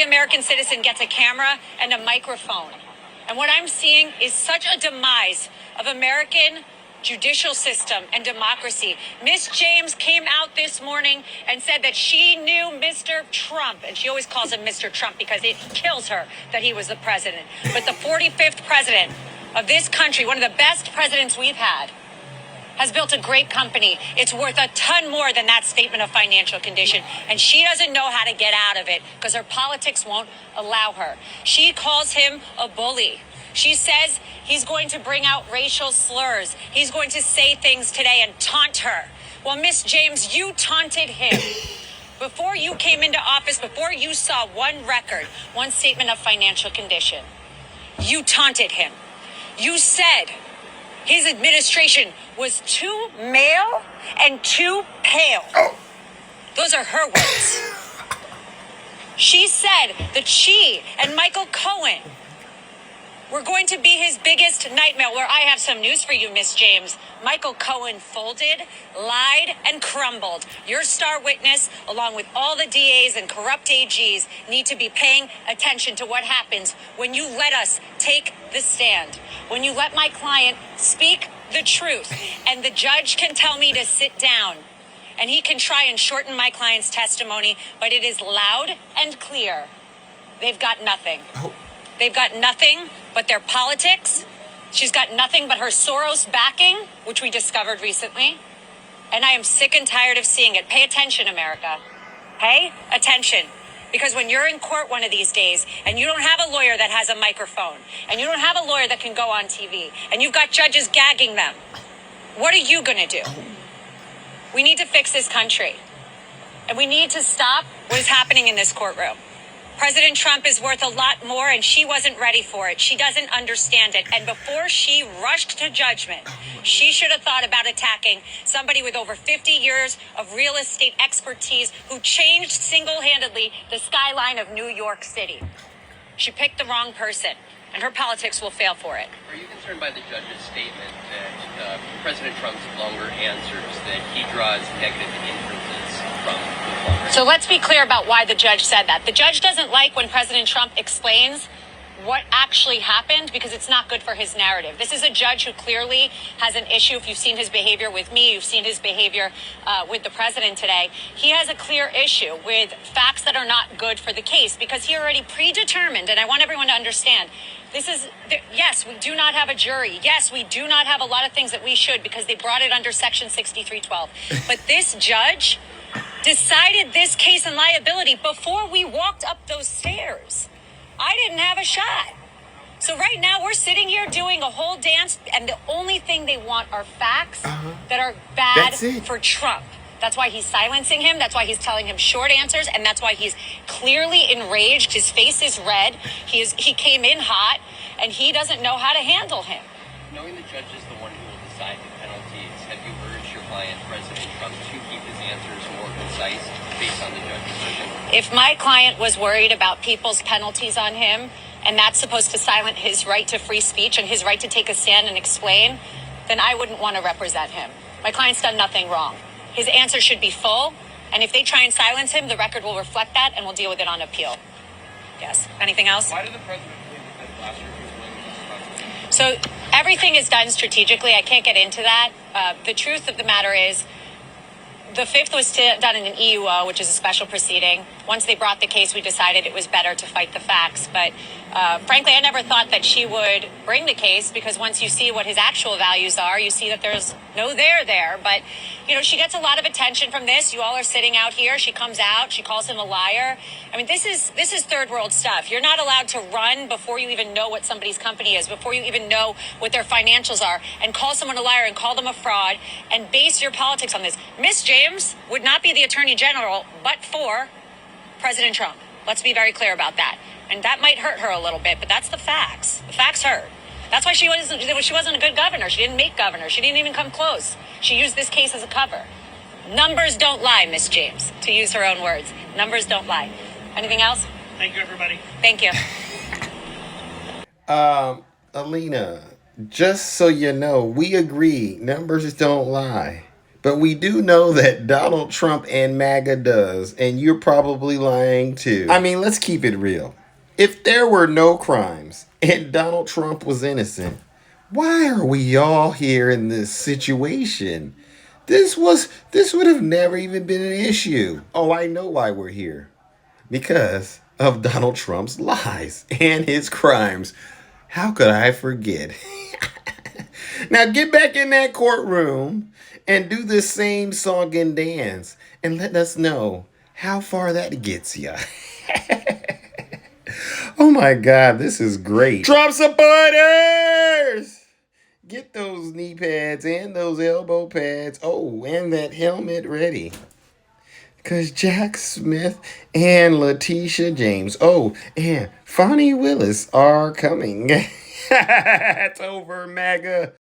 American citizen gets a camera and a microphone. And what I'm seeing is such a demise of American judicial system and democracy. Miss James came out this morning and said that she knew Mr. Trump, and she always calls him Mr. Trump because it kills her that he was the president. But the 45th president of this country, one of the best presidents we've had, has built a great company. It's worth a ton more than that statement of financial condition. And she doesn't know how to get out of it because her politics won't allow her. She calls him a bully. She says he's going to bring out racial slurs. He's going to say things today and taunt her. Well, Miss James, you taunted him. Before you came into office, before you saw one record, one statement of financial condition, you taunted him. You said his administration was too male and too pale. Those are her words. She said that she and Michael Cohen were going to be his biggest nightmare. Where I have some news for you, Miss James. Michael Cohen folded, lied, and crumbled. Your star witness, along with all the DAs and corrupt AGs, need to be paying attention to what happens when you let us take the stand. When you let my client speak the truth, and the judge can tell me to sit down, and he can try and shorten my client's testimony, but it is loud and clear. They've got nothing. They've got nothing but their politics. She's got nothing but her Soros backing, which we discovered recently. And I am sick and tired of seeing it. Pay attention, America. Pay attention. Because when you're in court one of these days and you don't have a lawyer that has a microphone and you don't have a lawyer that can go on TV and you've got judges gagging them, what are you going to do? We need to fix this country. And we need to stop what is happening in this courtroom. President Trump is worth a lot more, and she wasn't ready for it. She doesn't understand it. And before she rushed to judgment, she should have thought about attacking somebody with over 50 years of real estate expertise who changed single-handedly the skyline of New York City. She picked the wrong person, and her politics will fail for it. Are you concerned by the judge's statement that President Trump's longer answers, that he draws negative inferences from the longer? So let's be clear about why the judge said that. The judge doesn't like when President Trump explains what actually happened because it's not good for his narrative. This is a judge who clearly has an issue. If you've seen his behavior with me, you've seen his behavior with the president today. He has a clear issue with facts that are not good for the case because he already predetermined, and I want everyone to understand, yes, we do not have a jury. Yes, we do not have a lot of things that we should because they brought it under Section 6312. But this judge decided this case and liability before we walked up those stairs. I didn't have a shot. So right now we're sitting here doing a whole dance, and the only thing they want are facts that are bad for Trump. That's why he's silencing him. That's why he's telling him short answers, and that's why he's clearly enraged. His face is red. He came in hot, and he doesn't know how to handle him. Knowing the judge is the one who will decide the penalties, have you urged your client, President Trump, to keep his answers more concise based on the judge's decision? If my client was worried about people's penalties on him, and that's supposed to silence his right to free speech and his right to take a stand and explain, then I wouldn't want to represent him. My client's done nothing wrong. His answer should be full, and if they try and silence him, the record will reflect that, and we'll deal with it on appeal. Yes. Anything else? Why did the president believe that last year he was So everything is done strategically. I can't get into that. The truth of the matter is, the fifth was done in an EUO, which is a special proceeding. Once they brought the case, we decided it was better to fight the facts. But frankly, I never thought that she would bring the case because once you see what his actual values are, you see that there's no there. But, you know, she gets a lot of attention from this. You all are sitting out here. She comes out. She calls him a liar. I mean, this is third world stuff. You're not allowed to run before you even know what somebody's company is, before you even know what their financials are, and call someone a liar and call them a fraud and base your politics on this. Miss James would not be the Attorney General but for President Trump. Let's be very clear about that. And that might hurt her a little bit, but that's the facts. The facts hurt. That's why she wasn't a good governor. She didn't make governor. She didn't even come close. She used this case as a cover. Numbers don't lie, Miss James, to use her own words. Numbers don't lie. Anything else? Thank you, everybody. Thank you. Alina, just so you know, we agree, numbers don't lie. But we do know that Donald Trump and MAGA does, and you're probably lying too. I mean, let's keep it real. If there were no crimes and Donald Trump was innocent, why are we all here in this situation? This would have never even been an issue. Oh, I know why we're here. Because of Donald Trump's lies and his crimes. How could I forget? Now get back in that courtroom and do this same song and dance and let us know how far that gets you. Oh my God, this is great. Trump supporters! Get those knee pads and those elbow pads. Oh, and that helmet ready. Because Jack Smith and Latetia James, oh, and Fonnie Willis are coming. It's over, MAGA.